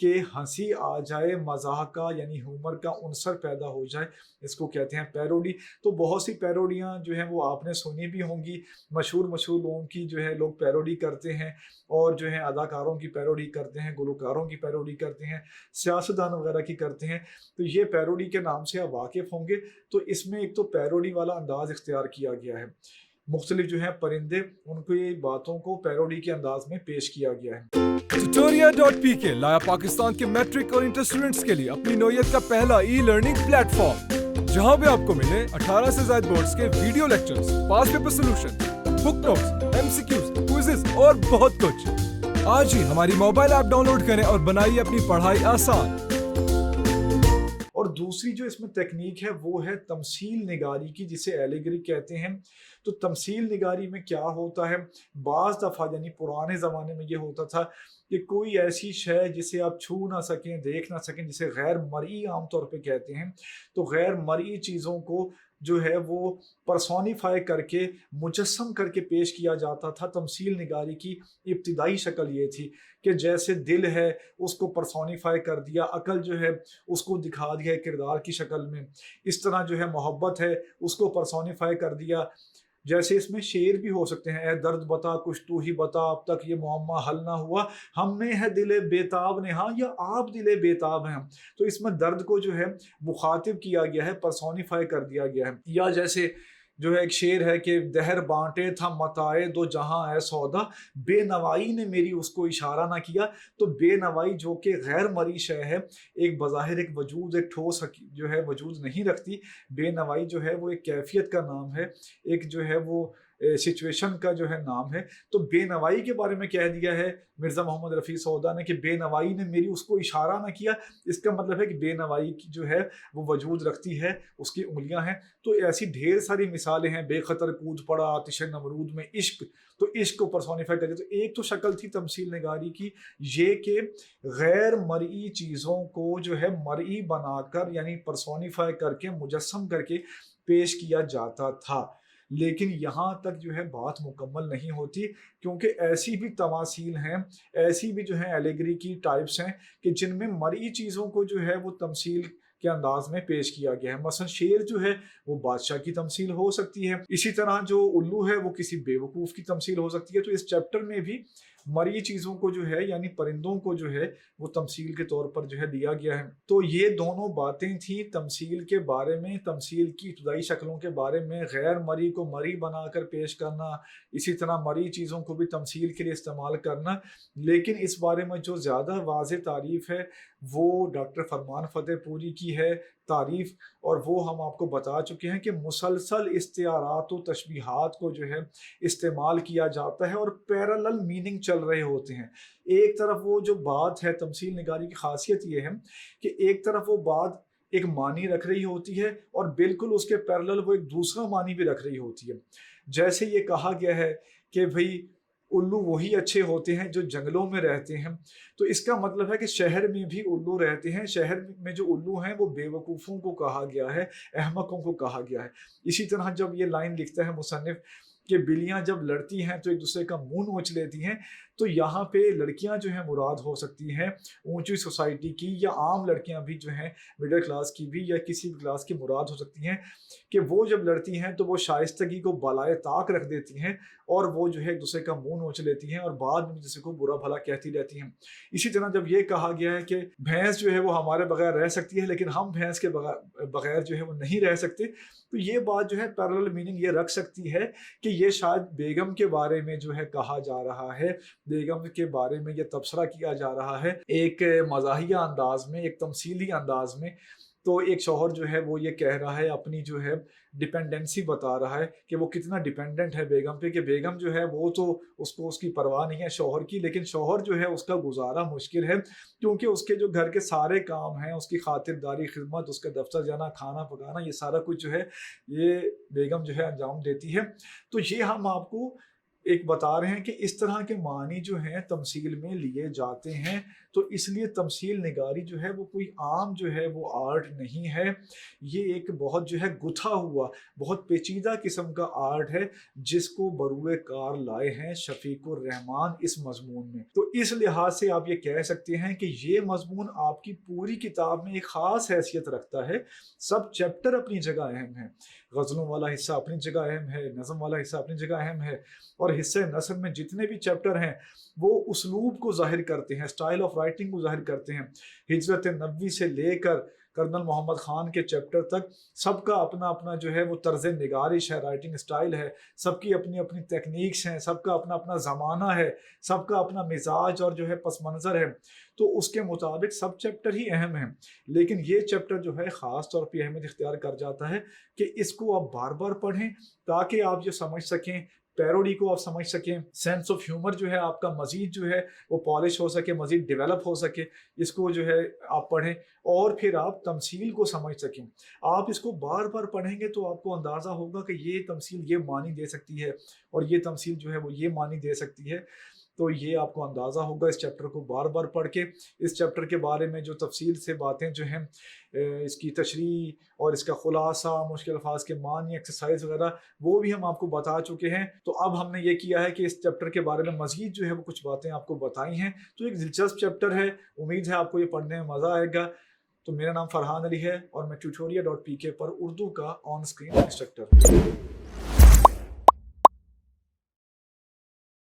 کہ ہنسی آ جائے، مزاح کا یعنی ہیومر کا عنصر پیدا ہو جائے، اس کو کہتے ہیں پیروڈی۔ تو بہت سی پیروڈیاں جو ہیں وہ آپ نے سنی بھی ہوں گی، مشہور لوگوں کی جو ہے لوگ پیروڈی کرتے ہیں، اور جو ہے اداکاروں کی پیروڈی کرتے ہیں، گلوکاروں کی پیروڈی کرتے ہیں، سیاستدان وغیرہ کی کرتے ہیں۔ تو یہ پیروڈی کے نام سے آپ واقف ہوں گے۔ تو اس میں ایک تو پیروڈی والا انداز اختیار کیا گیا ہے، مختلف جو ہیں پرندے، ان کی باتوں کو پیروڈی کے انداز میں پیش کیا گیا ہے۔ Tutoria.pk لایا پاکستان کے میٹرک اور انٹر اسٹوڈنٹس کے لیے اپنی نوعیت کا پہلا ای لرننگ پلیٹ فارم، جہاں بھی آپ کو ملے 18 سے زائد بورڈز کے ویڈیو لیکچرز، پاس پیپر سولوشن، بک نوٹس، MCQs، کوئزز اور بہت کچھ۔ آج ہی ہماری موبائل ایپ ڈاؤن لوڈ کریں اور بنائیے اپنی پڑھائی آسان۔ اور دوسری جو اس میں تکنیک ہے وہ ہے تمثیل نگاری کی، جسے ایلیگری کہتے ہیں۔ تو تمثیل نگاری میں کیا ہوتا ہے، بعض دفعہ یعنی پرانے زمانے میں یہ ہوتا تھا کہ کوئی ایسی شے جسے آپ چھو نہ سکیں، دیکھ نہ سکیں، جسے غیر مرئی عام طور پہ کہتے ہیں، تو غیر مرئی چیزوں کو جو ہے وہ پرسونیفائی کر کے، مجسم کر کے پیش کیا جاتا تھا۔ تمثیل نگاری کی ابتدائی شکل یہ تھی کہ جیسے دل ہے اس کو پرسونیفائی کر دیا، عقل جو ہے اس کو دکھا دیا کردار کی شکل میں، اس طرح جو ہے محبت ہے اس کو پرسونیفائی کر دیا۔ جیسے اس میں شعر بھی ہو سکتے ہیں، اے درد بتا کچھ تو ہی بتا، اب تک یہ معمہ حل نہ ہوا، ہم میں ہے دل بیتاب نے ہاں، یا آپ دل بیتاب ہیں۔ تو اس میں درد کو جو ہے مخاطب کیا گیا ہے، پرسونیفائی کر دیا گیا ہے۔ یا جیسے جو ہے ایک شعر ہے کہ دہر بانٹے تھا متاع دو جہاں اے سودا، بے نوائی نے میری اس کو اشارہ نہ کیا۔ تو بے نوائی جو کہ غیر مرئی شے ہے، ایک بظاہر ایک وجود، ایک ٹھوس جو ہے وجود نہیں رکھتی، بے نوائی جو ہے وہ ایک کیفیت کا نام ہے، ایک جو ہے وہ سچویشن کا جو ہے نام ہے۔ تو بے نوائی کے بارے میں کہہ دیا ہے مرزا محمد رفیع سودا نے کہ بے نوائی نے میری اس کو اشارہ نہ کیا۔ اس کا مطلب ہے کہ بے نوائی کی جو ہے وہ وجود رکھتی ہے، اس کی انگلیاں ہیں۔ تو ایسی ڈھیر ساری مثالیں ہیں، بے خطر کود پڑا آتش نمرود میں عشق، تو عشق کو پرسونیفائی کر دیا۔ تو ایک تو شکل تھی تمثیل نگاری کی یہ کہ غیر مرئی چیزوں کو جو ہے مرئی بنا کر یعنی پرسونیفائی کر کے، مجسم کر کے پیش کیا جاتا تھا۔ لیکن یہاں تک جو ہے بات مکمل نہیں ہوتی، کیونکہ ایسی بھی تماثیل ہیں، ایسی بھی جو ہے ایلیگری کی ٹائپس ہیں کہ جن میں مرئی چیزوں کو جو ہے وہ تمثیل کے انداز میں پیش کیا گیا ہے۔ مثلا شیر جو ہے وہ بادشاہ کی تمثیل ہو سکتی ہے، اسی طرح جو الو ہے وہ کسی بیوقوف کی تمثیل ہو سکتی ہے۔ تو اس چیپٹر میں بھی مرئی چیزوں کو جو ہے یعنی پرندوں کو جو ہے وہ تمثیل کے طور پر جو ہے دیا گیا ہے۔ تو یہ دونوں باتیں تھیں تمثیل کے بارے میں، تمثیل کی ابتدائی شکلوں کے بارے میں، غیر مرئی کو مرئی بنا کر پیش کرنا، اسی طرح مرئی چیزوں کو بھی تمثیل کے لیے استعمال کرنا۔ لیکن اس بارے میں جو زیادہ واضح تعریف ہے وہ ڈاکٹر فرمان فتح پوری کی ہے تعریف، اور وہ ہم آپ کو بتا چکے ہیں کہ مسلسل استعارات و تشبیہات کو جو ہے استعمال کیا جاتا ہے اور پیرالل میننگ چل رہے ہوتے ہیں۔ ایک طرف وہ جو بات ہے، تمثیل نگاری کی خاصیت یہ ہے کہ ایک طرف وہ بات ایک معنی رکھ رہی ہوتی ہے اور بالکل اس کے پیرالل وہ ایک دوسرا معنی بھی رکھ رہی ہوتی ہے۔ جیسے یہ کہا گیا ہے کہ بھئی الو وہی اچھے ہوتے ہیں جو جنگلوں میں رہتے ہیں، تو اس کا مطلب ہے کہ شہر میں بھی الو رہتے ہیں، شہر میں جو الو ہیں وہ بے وقوفوں کو کہا گیا ہے، احمقوں کو کہا گیا ہے۔ اسی طرح جب یہ لائن لکھتا ہے مصنف کہ بلیاں جب لڑتی ہیں تو ایک دوسرے کا منہ نوچ لیتی ہیں، تو یہاں پہ لڑکیاں جو ہیں مراد ہو سکتی ہیں اونچی سوسائٹی کی، یا عام لڑکیاں بھی جو ہیں مڈل کلاس کی بھی، یا کسی بھی کلاس کی مراد ہو سکتی ہیں کہ وہ جب لڑتی ہیں تو وہ شائستگی کو بالائے طاق رکھ دیتی ہیں اور وہ جو ہے ایک دوسرے کا منہ نوچ لیتی ہیں اور بعد میں جسے کو برا بھلا کہتی رہتی ہیں۔ اسی طرح جب یہ کہا گیا ہے کہ بھینس جو ہے وہ ہمارے بغیر رہ سکتی ہے لیکن ہم بھینس کے بغیر جو ہے وہ نہیں رہ سکتے، تو یہ بات جو ہے پیرالل میننگ یہ رکھ سکتی ہے کہ یہ شاید بیگم کے بارے میں جو ہے کہا جا رہا ہے، بیگم کے بارے میں یہ تبصرہ کیا جا رہا ہے ایک مزاحیہ انداز میں، ایک تمثیلی انداز میں۔ تو ایک شوہر جو ہے وہ یہ کہہ رہا ہے، اپنی جو ہے ڈیپینڈنسی بتا رہا ہے کہ وہ کتنا ڈیپینڈنٹ ہے بیگم پہ، کہ بیگم جو ہے وہ تو اس کو اس کی پرواہ نہیں ہے شوہر کی، لیکن شوہر جو ہے اس کا گزارا مشکل ہے کیونکہ اس کے جو گھر کے سارے کام ہیں، اس کی خاطرداری، خدمت، اس کے دفتر جانا، کھانا پکانا، یہ سارا کچھ جو ہے یہ بیگم جو ہے انجام دیتی ہے۔ تو یہ ہم آپ کو ایک بتا رہے ہیں کہ اس طرح کے معنی جو ہیں تمثیل میں لیے جاتے ہیں، تو اس لیے تمثیل نگاری جو ہے وہ کوئی عام جو ہے وہ آرٹ نہیں ہے، یہ ایک بہت جو ہے گتھا ہوا بہت پیچیدہ قسم کا آرٹ ہے جس کو بروئے کار لائے ہیں شفیق الرحمان اس مضمون میں۔ تو اس لحاظ سے آپ یہ کہہ سکتے ہیں کہ یہ مضمون آپ کی پوری کتاب میں ایک خاص حیثیت رکھتا ہے۔ سب چیپٹر اپنی جگہ اہم ہیں، غزلوں والا حصہ اپنی جگہ اہم ہے، نظم والا حصہ اپنی جگہ اہم ہے، اور حصہ نثر میں جتنے بھی چیپٹر ہیں وہ اسلوب کو ظاہر کرتے ہیں، سٹائل آف رائٹنگ کو ظاہر کرتے ہیں۔ ہجرت نبوی سے لے کر کرنل محمد خان کے چیپٹر تک سب کا اپنا اپنا جو ہے وہ طرز نگارش ہے، رائٹنگ سٹائل ہے، سب کی اپنی اپنی ٹیکنیکس ہیں، سب کا اپنا اپنا زمانہ ہے، سب کا اپنا مزاج اور جو ہے پس منظر ہے، تو اس کے مطابق سب چیپٹر ہی اہم ہیں۔ لیکن یہ چیپٹر جو ہے خاص طور پہ اہمیت اختیار کر جاتا ہے کہ اس کو آپ بار بار پڑھیں تاکہ آپ یہ سمجھ سکیں، پیروڈی کو آپ سمجھ سکیں، سینس آف ہیومر جو ہے آپ کا مزید جو ہے وہ پالش ہو سکے، مزید ڈیولپ ہو سکے، اس کو جو ہے آپ پڑھیں، اور پھر آپ تمثیل کو سمجھ سکیں۔ آپ اس کو بار بار پڑھیں گے تو آپ کو اندازہ ہوگا کہ یہ تمثیل یہ معنی دے سکتی ہے اور یہ تمثیل جو ہے وہ یہ معنی دے سکتی ہے، تو یہ آپ کو اندازہ ہوگا اس چیپٹر کو بار بار پڑھ کے۔ اس چیپٹر کے بارے میں جو تفصیل سے باتیں جو ہیں، اس کی تشریح اور اس کا خلاصہ، مشکل الفاظ کے معنی، ایکسرسائز وغیرہ، وہ بھی ہم آپ کو بتا چکے ہیں۔ تو اب ہم نے یہ کیا ہے کہ اس چیپٹر کے بارے میں مزید جو ہے وہ کچھ باتیں آپ کو بتائی ہیں۔ تو ایک دلچسپ چیپٹر ہے، امید ہے آپ کو یہ پڑھنے میں مزہ آئے گا۔ تو میرا نام فرحان علی ہے اور میں ٹیوٹوریا.pk پر اردو کا آن اسکرین انسٹرکٹر ہوں۔